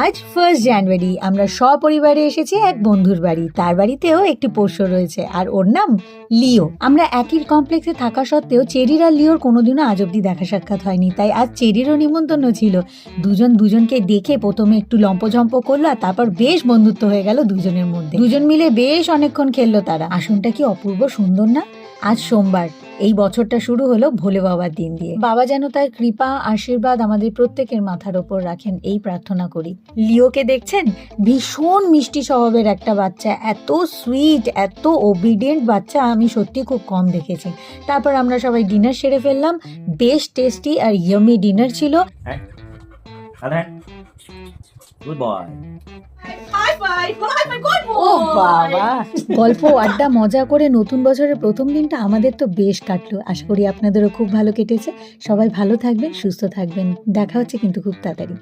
আজ 1 জানুয়ারি আমরা সপরিবারে এসেছি এক বন্ধুর বাড়ি। তার বাড়িতেও একটি পোষ্য রয়েছে আর ওর নাম লিও। আমরা একই কমপ্লেক্সে থাকা সত্ত্বেও চেরির আর লিওর কোনোদিনও আজ অব্দি দেখা সাক্ষাৎ হয়নি, তাই আজ চেরিরও নিমন্ত্রণ ছিল। দুজন দুজনকে দেখে প্রথমে একটু লম্পঝম্প করলো আর তারপর বেশ বন্ধুত্ব হয়ে গেল দুজনের মধ্যে। দুজন মিলে বেশ অনেকক্ষণ খেললো তারা। আসনটা কি অপূর্ব সুন্দর না? আজ সোমবার, এই বছরটা শুরু হলো ভোলে বাবার দিন দিয়ে। বাবা যেন তার কৃপা আশীর্বাদ আমাদের প্রত্যেকের মাথার ওপর রাখেন, এই প্রার্থনা করি। লিওকে দেখছেন, ভীষণ মিষ্টি স্বভাবের একটা বাচ্চা, এত সুইট, এত ওবিডিয়েন্ট বাচ্চা আমি সত্যি খুব কম দেখেছি। তারপর আমরা সবাই ডিনার সেরে ফেললাম। বেশ টেস্টি আর ইয়মি ডিনার ছিল। ও বাবা, গল্প আড্ডা মজা করে নতুন বছরের প্রথম দিনটা আমাদের তো বেশ কাটলো। আশা করি আপনাদেরও খুব ভালো কেটেছে। সবাই ভালো থাকবেন, সুস্থ থাকবেন। দেখা হচ্ছে কিন্তু খুব তাড়াতাড়ি।